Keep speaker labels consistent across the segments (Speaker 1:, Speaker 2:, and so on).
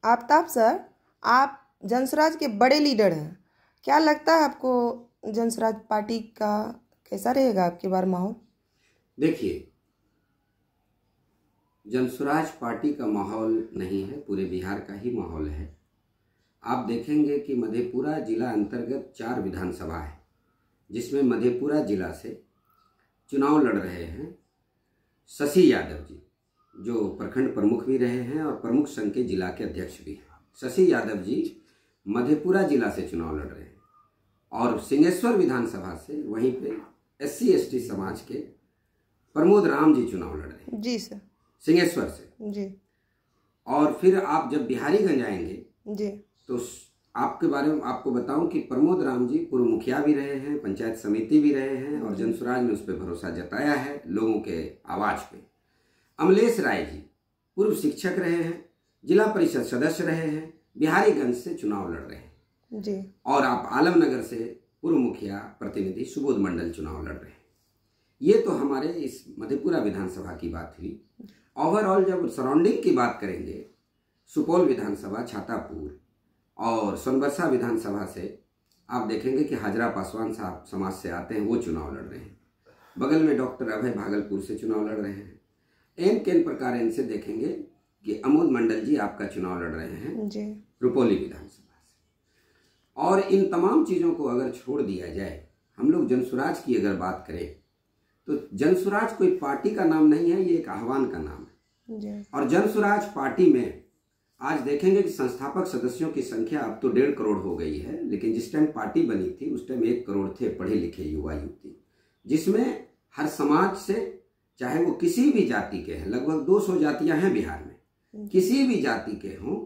Speaker 1: Aftab sir, आप जनसुराज के बड़े लीडर हैं। क्या लगता है आपको जनसुराज पार्टी का कैसा रहेगा आपके बार माहौल?
Speaker 2: देखिए, जनसुराज पार्टी का माहौल नहीं है, पूरे बिहार का ही माहौल है। आप देखेंगे कि मधेपुरा जिला अंतर्गत 4 विधानसभा है, जिसमें मधेपुरा जिला से चुनाव लड़ रहे हैं शशि यादव जी, जो प्रखंड प्रमुख भी रहे हैं और प्रमुख संघ के जिला के अध्यक्ष भी हैं। शशि यादव जी मधेपुरा जिला से चुनाव लड़ रहे हैं और सिंहेश्वर विधानसभा से वहीं पे SC/ST समाज के प्रमोद राम जी चुनाव लड़ रहे हैं।
Speaker 1: जी सर।
Speaker 2: सिंहेश्वर से
Speaker 1: जी।
Speaker 2: और फिर आप जब बिहारीगंज आएंगे
Speaker 1: जी
Speaker 2: तो आपके बारे में आपको बताऊं कि प्रमोद राम जी पूर्व मुखिया भी रहे हैं, पंचायत समिति भी रहे हैं और जनसुराज ने उस पर भरोसा जताया है लोगों के आवाज पे। अमलेश राय जी पूर्व शिक्षक रहे हैं, जिला परिषद सदस्य रहे हैं, बिहारीगंज से चुनाव लड़ रहे हैं।
Speaker 1: जी। और
Speaker 2: आप आलमनगर से पूर्व मुखिया प्रतिनिधि सुबोध मंडल चुनाव लड़ रहे हैं। ये तो हमारे इस मधेपुरा विधानसभा की बात हुई। ओवरऑल जब सराउंडिंग की बात करेंगे, सुपौल विधानसभा, छातापुर और सोनबरसा विधानसभा से आप देखेंगे कि हाजरा पासवान साहब समाज से आते हैं, वो चुनाव लड़ रहे हैं। बगल में डॉक्टर अभय भागलपुर से चुनाव लड़ रहे हैं। एन केन प्रकार इनसे देखेंगे कि अमोद मंडल जी आपका चुनाव लड़ रहे हैं जी, रुपौली विधानसभा से। और इन तमाम चीज़ों को अगर छोड़ दिया जाए, हम लोग जनसुराज की अगर बात करें तो जनसुराज कोई पार्टी का नाम नहीं है, ये एक आह्वान का नाम है जी। और जनसुराज पार्टी में आज देखेंगे कि संस्थापक सदस्यों की संख्या अब तो 1.5 करोड़ हो गई है, लेकिन जिस टाइम पार्टी बनी थी उस टाइम 1 करोड़ थे पढ़े लिखे युवा युवती, जिसमें हर समाज से, चाहे वो किसी भी जाति के हैं, लगभग 200 जातियां हैं बिहार में, किसी भी जाति के हों,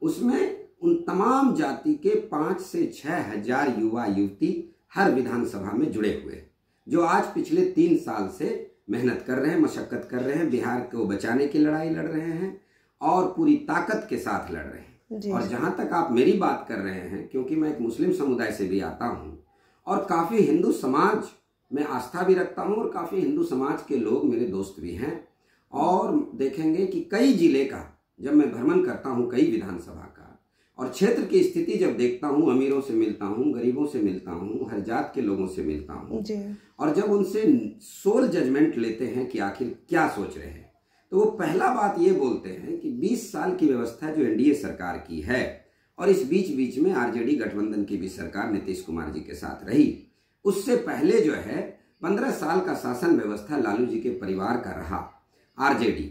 Speaker 2: उसमें उन तमाम जाति के 5 से 6 हजार युवा युवती हर विधानसभा में जुड़े हुए, जो आज पिछले 3 साल से मेहनत कर रहे हैं, मशक्कत कर रहे हैं, बिहार को बचाने की लड़ाई लड़ रहे हैं और पूरी ताकत के साथ लड़ रहे हैं। और जहां तक आप मेरी बात कर रहे हैं, क्योंकि मैं एक मुस्लिम समुदाय से भी आता हूं और काफी हिंदू समाज में आस्था भी रखता हूं और काफी हिंदू समाज के लोग मेरे दोस्त भी हैं, और देखेंगे कि कई जिले का जब मैं भ्रमण करता हूं, कई विधानसभा का, और क्षेत्र की स्थिति जब देखता हूं, अमीरों से मिलता हूं, गरीबों से मिलता हूं, हर जात के लोगों से मिलता हूं, और जब उनसे सोल जजमेंट लेते हैं कि आखिर क्या सोच रहे हैं, तो वो पहला बात ये बोलते हैं कि 20 साल की व्यवस्था जो NDA सरकार की है, और इस बीच में RJD गठबंधन की भी सरकार नीतीश कुमार जी के साथ रही, उससे पहले जो है 15 साल का शासन व्यवस्था लालू जी के परिवार का रहा, RJD।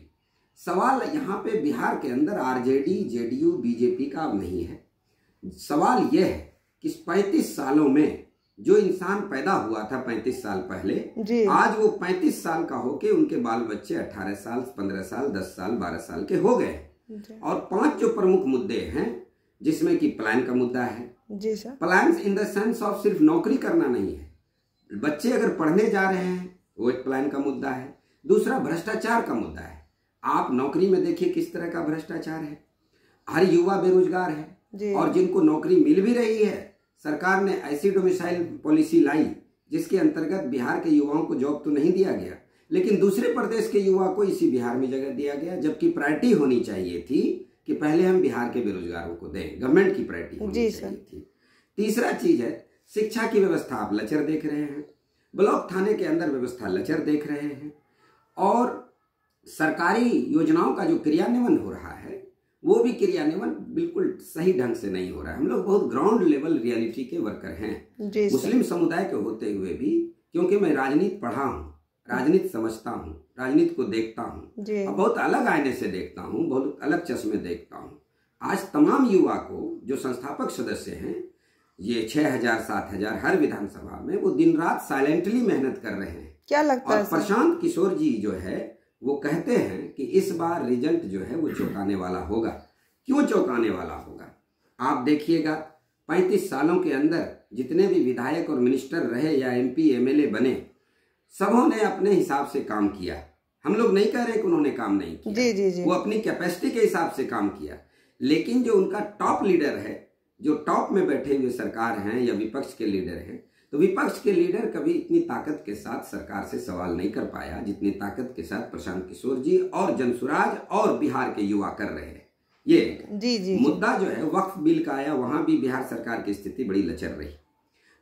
Speaker 2: सवाल यहाँ पे बिहार के अंदर RJD, JDU, BJP का अब नहीं है। सवाल यह है कि 35 सालों में जो इंसान पैदा हुआ था 35 साल पहले, आज वो 35 साल का होके उनके बाल बच्चे 18 साल, 15 साल, 10 साल, 12 साल के हो गए। और 5 जो प्रमुख मुद्दे हैं, जिसमें कि पलायन का मुद्दा है जी सर। पलायन इन द सेंस ऑफ सिर्फ नौकरी करना नहीं है, बच्चे अगर पढ़ने जा रहे हैं वो एक पलायन का मुद्दा है। दूसरा भ्रष्टाचार का मुद्दा है। आप नौकरी में देखिए किस तरह का भ्रष्टाचार है, हर युवा बेरोजगार है, और जिनको नौकरी मिल भी रही है, सरकार ने ऐसी डोमिसाइल पॉलिसी लाई जिसके अंतर्गत बिहार के युवाओं को जॉब तो नहीं दिया गया, लेकिन दूसरे प्रदेश के युवा को इसी बिहार में जगह दिया गया, जबकि प्रायोरिटी होनी चाहिए थी कि पहले हम बिहार के बेरोजगारों को दें, गवर्नमेंट की प्रायोरिटी होनी चाहिए थी। तीसरा चीज है शिक्षा की व्यवस्था, आप लचर देख रहे हैं, ब्लॉक थाने के अंदर व्यवस्था लचर देख रहे हैं, और सरकारी योजनाओं का जो क्रियान्वयन हो रहा है वो भी क्रियान्वयन बिल्कुल सही ढंग से नहीं हो रहा है। हम लोग बहुत ग्राउंड लेवल रियलिटी के वर्कर हैं, मुस्लिम समुदाय के होते हुए भी, क्योंकि मैं राजनीति पढ़ा हूँ, राजनीति समझता हूँ, राजनीति को देखता हूँ, और बहुत अलग आईने से देखता हूँ, बहुत अलग चश्मे देखता हूँ। आज तमाम युवा को जो संस्थापक सदस्य हैं, ये 6,000 7,000 हर विधानसभा में, वो दिन रात साइलेंटली मेहनत कर रहे हैं। क्या लगता है? प्रशांत किशोर जी जो है वो कहते हैं कि इस बार रिजल्ट जो है वो चौंकाने वाला होगा। क्यों चौंकाने वाला होगा? आप देखिएगा 35 सालों के अंदर जितने भी विधायक और मिनिस्टर रहे या MP MLA बने, सबों ने अपने हिसाब से काम किया। हम लोग नहीं कह रहे कि उन्होंने काम नहीं किया, जी। वो अपनी कैपेसिटी के हिसाब से काम किया, लेकिन जो उनका टॉप लीडर है, जो टॉप में बैठे हुए सरकार हैं या विपक्ष के लीडर हैं, तो विपक्ष के लीडर कभी इतनी ताकत के साथ सरकार से सवाल नहीं कर पाया जितनी ताकत के साथ प्रशांत किशोर जी और जनसुराज और बिहार के युवा कर रहे हैं। ये
Speaker 1: जी
Speaker 2: मुद्दा जो है वक्फ बिल का आया, वहां भी बिहार सरकार की स्थिति बड़ी लचर रही।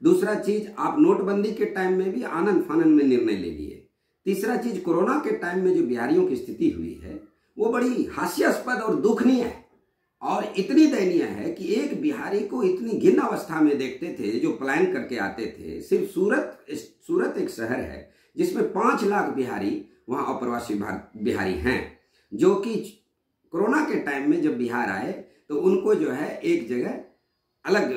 Speaker 2: दूसरा चीज, आप नोटबंदी के टाइम में भी आनन फानन में निर्णय ले लिए। तीसरा चीज, कोरोना के टाइम में जो बिहारियों की स्थिति हुई है वो बड़ी हास्यास्पद और दुखनीय है, और इतनी दयनीय है कि एक बिहारी को इतनी घिन्न अवस्था में देखते थे जो पलायन करके आते थे। सिर्फ सूरत एक शहर है जिसमें 5 लाख बिहारी वहां अप्रवासी बिहारी हैं, जो कि कोरोना के टाइम में जब बिहार आए तो उनको जो है एक जगह अलग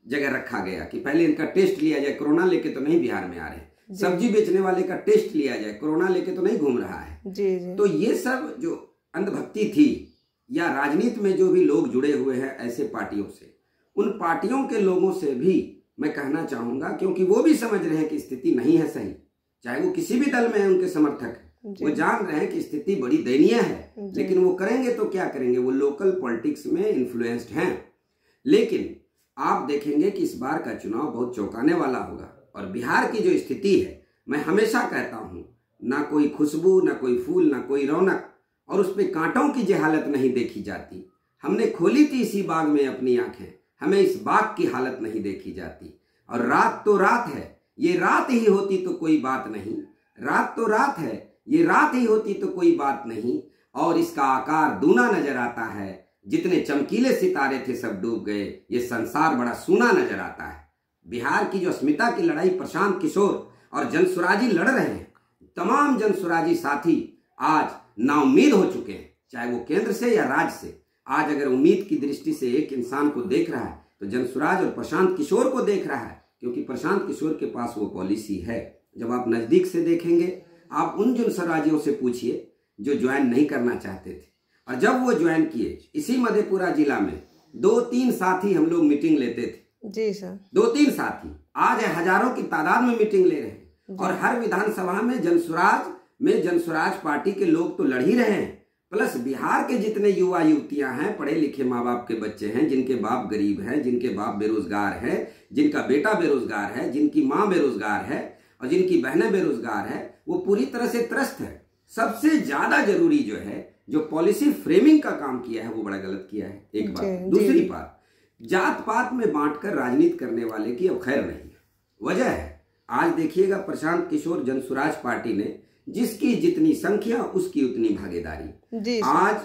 Speaker 2: जगह रखा गया कि पहले इनका टेस्ट लिया जाए, कोरोना लेके तो नहीं बिहार में आ रहे। सब्जी बेचने वाले का टेस्ट लिया जाए, कोरोना लेके तो नहीं घूम रहा है। जी। तो ये सब जो अंधभक्ति थी, या राजनीति में जो भी लोग जुड़े हुए हैं ऐसे पार्टियों से, उन पार्टियों के लोगों से भी मैं कहना चाहूंगा, क्योंकि वो भी समझ रहे हैं कि स्थिति नहीं है सही, चाहे वो किसी भी दल में है उनके समर्थक, वो जान रहे हैं कि स्थिति बड़ी दयनीय है, लेकिन वो करेंगे तो क्या करेंगे, वो लोकल पॉलिटिक्स में इन्फ्लुएंस्ड हैं। लेकिन आप देखेंगे कि इस बार का चुनाव बहुत चौंकाने वाला होगा। और बिहार की जो स्थिति है, मैं हमेशा कहता हूं, ना कोई खुशबू, ना कोई फूल, ना कोई रौनक, और उस पे कांटों की हालत नहीं देखी जाती। हमने खोली थी इसी बाग में अपनी आंखें, हमें इस बाग की हालत नहीं देखी जाती। और रात तो रात है, ये रात ही होती तो कोई बात नहीं, रात तो रात है, ये रात ही होती तो कोई बात नहीं। और इसका आकार दूना नजर आता है, जितने चमकीले सितारे थे सब डूब गए, ये संसार बड़ा सूना नजर आता है। बिहार की जो अस्मिता की लड़ाई प्रशांत किशोर और जनसुराजी लड़ रहे हैं, तमाम जनसुराजी साथी आज नाउम्मीद हो चुके हैं, चाहे वो केंद्र से या राज्य से। आज अगर उम्मीद की दृष्टि से एक इंसान को देख रहा है तो जनसुराज और प्रशांत किशोर को देख रहा है, क्योंकि प्रशांत किशोर के पास वो पॉलिसी है। जब आप नजदीक से देखेंगे, आप उन जनसुराजियों से पूछिए जो ज्वाइन नहीं करना चाहते थे, और जब वो ज्वाइन किए, इसी मधेपुरा जिला में 2-3 साथी हम लोग मीटिंग लेते थे। जी सर। 2-3 साथी आज हजारों की तादाद में मीटिंग ले रहे हैं, और हर विधानसभा में जनसुराज पार्टी के लोग तो लड़ ही रहे हैं, प्लस बिहार के जितने युवा युवतियां हैं, पढ़े लिखे माँ बाप के बच्चे हैं, जिनके बाप गरीब हैं, जिनके बाप बेरोजगार है, जिनका बेटा बेरोजगार है, जिनकी माँ बेरोजगार है और जिनकी बहनें बेरोजगार है, वो पूरी तरह से त्रस्त है। सबसे ज्यादा जरूरी जो है, जो पॉलिसी फ्रेमिंग का काम किया है, वो बड़ा गलत किया है। एक बात। दूसरी बात, जात पात में बांटकर राजनीति करने वाले की अब खैर नहीं है। वजह है, आज देखिएगा प्रशांत किशोर जनसुराज पार्टी ने जिसकी जितनी संख्या उसकी उतनी भागीदारी। आज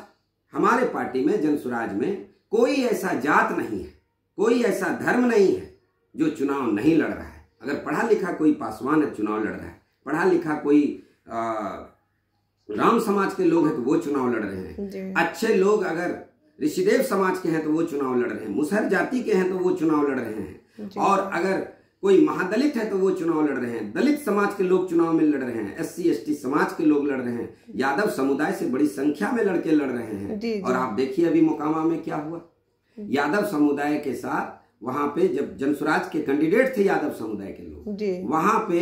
Speaker 2: हमारे पार्टी में जनसुराज में कोई ऐसा जात नहीं है, कोई ऐसा धर्म नहीं है जो चुनाव नहीं लड़ रहा है। अगर पढ़ा लिखा कोई पासवान चुनाव लड़ रहा है, पढ़ा लिखा कोई राम समाज के लोग हैं तो वो चुनाव लड़ रहे हैं, अच्छे लोग अगर ऋषिदेव समाज के हैं तो वो चुनाव लड़ रहे हैं, मुसहर जाति के हैं तो वो चुनाव लड़ रहे हैं, और अगर कोई महादलित है तो वो चुनाव लड़ रहे हैं, दलित समाज के लोग चुनाव में लड़ रहे हैं, SC ST समाज के लोग लड़ रहे हैं, यादव समुदाय से बड़ी संख्या में लड़के लड़ रहे हैं। और आप देखिए अभी मोकामा में क्या हुआ, यादव समुदाय के साथ वहां पे जब जनसुराज के कैंडिडेट थे यादव समुदाय के लोग, वहां पे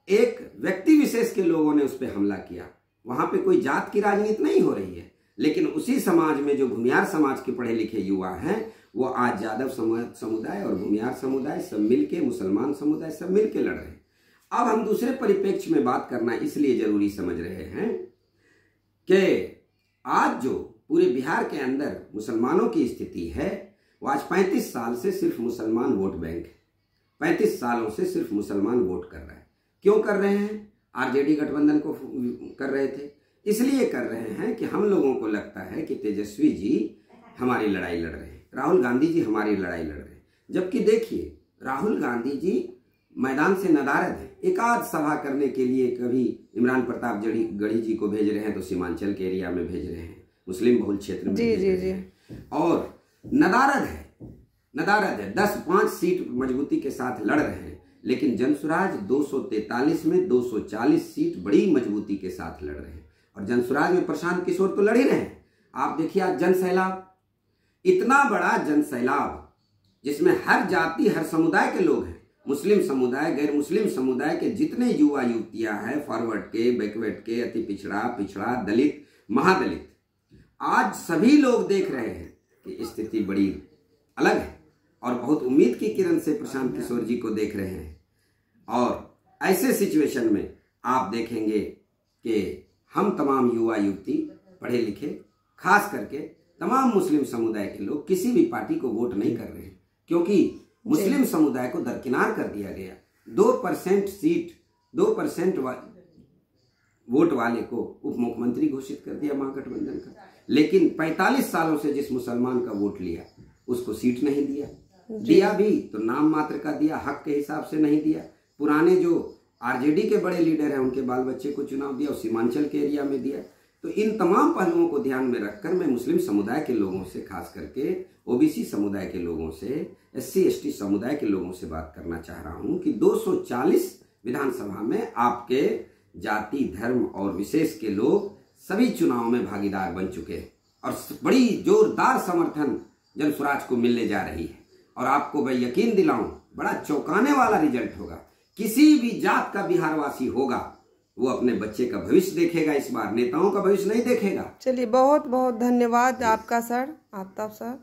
Speaker 2: एक व्यक्ति विशेष के लोगों ने उस पर हमला किया। वहां पे कोई जात की राजनीति नहीं हो रही है, लेकिन उसी समाज में जो भूमियार समाज के पढ़े लिखे युवा हैं, वो आज यादव समुदाय और भूमियार समुदाय सब मिलके, मुसलमान समुदाय सब मिलके लड़ रहे हैं। अब हम दूसरे परिप्रेक्ष्य में बात करना इसलिए जरूरी समझ रहे हैं कि आज जो पूरे बिहार के अंदर मुसलमानों की स्थिति है, वो आज 35 साल से सिर्फ मुसलमान वोट बैंक है। 35 सालों से सिर्फ मुसलमान वोट कर रहा है। क्यों कर रहे हैं? RJD गठबंधन को कर रहे थे, इसलिए कर रहे हैं कि हम लोगों को लगता है कि तेजस्वी जी हमारी लड़ाई लड़ रहे हैं, राहुल गांधी जी हमारी लड़ाई लड़ रहे हैं। जबकि देखिए, राहुल गांधी जी मैदान से नदारद है। एक आध सभा करने के लिए कभी इमरान प्रताप गढ़ी जी को भेज रहे हैं तो सीमांचल के एरिया में भेज रहे हैं, मुस्लिम बहुल क्षेत्र में भेज रहे हैं, और नदारद है 10-5 सीट मजबूती के साथ लड़ रहे हैं। लेकिन जनसुराज 243 में 240 सीट बड़ी मजबूती के साथ लड़ रहे हैं, और जनसुराज में प्रशांत किशोर तो लड़ ही रहे हैं। आप देखिए आज जनसैलाब, इतना बड़ा जनसैलाब जिसमें हर जाति हर समुदाय के लोग हैं, मुस्लिम समुदाय, गैर मुस्लिम समुदाय के जितने युवा युवतियां हैं, फॉरवर्ड के, बैकवर्ड के, अति पिछड़ा, दलित, महादलित, आज सभी लोग देख रहे हैं कि स्थिति बड़ी अलग है, और बहुत उम्मीद की किरण से प्रशांत किशोर जी को देख रहे हैं। और ऐसे सिचुएशन में आप देखेंगे कि हम तमाम युवा युवती, पढ़े लिखे, खास करके तमाम मुस्लिम समुदाय के लोग किसी भी पार्टी को वोट नहीं कर रहे हैं, क्योंकि मुस्लिम समुदाय को दरकिनार कर दिया गया। 2% सीट, 2% वोट वाले को उप मुख्यमंत्री घोषित कर दिया महागठबंधन का। लेकिन 45 सालों से जिस मुसलमान का वोट लिया उसको सीट नहीं दिया, दिया भी तो नाम मात्र का दिया, हक के हिसाब से नहीं दिया। पुराने जो आरजेडी के बड़े लीडर हैं उनके बाल बच्चे को चुनाव दिया और सीमांचल के एरिया में दिया। तो इन तमाम पहलुओं को ध्यान में रखकर मैं मुस्लिम समुदाय के लोगों से, खास करके ओबीसी समुदाय के लोगों से, SC ST समुदाय के लोगों से बात करना चाह रहा हूं कि 240 विधानसभा में आपके जाति, धर्म और विशेष के लोग सभी चुनाव में भागीदार बन चुके हैं और बड़ी जोरदार समर्थन जनसुराज को मिलने जा रही है। और आपको मैं यकीन दिलाऊं, बड़ा चौंकाने वाला रिजल्ट होगा। किसी भी जात का बिहारवासी होगा वो अपने बच्चे का भविष्य देखेगा, इस बार नेताओं का भविष्य नहीं देखेगा।
Speaker 1: चलिए, बहुत बहुत धन्यवाद आपका सर, आफ्ताब सर।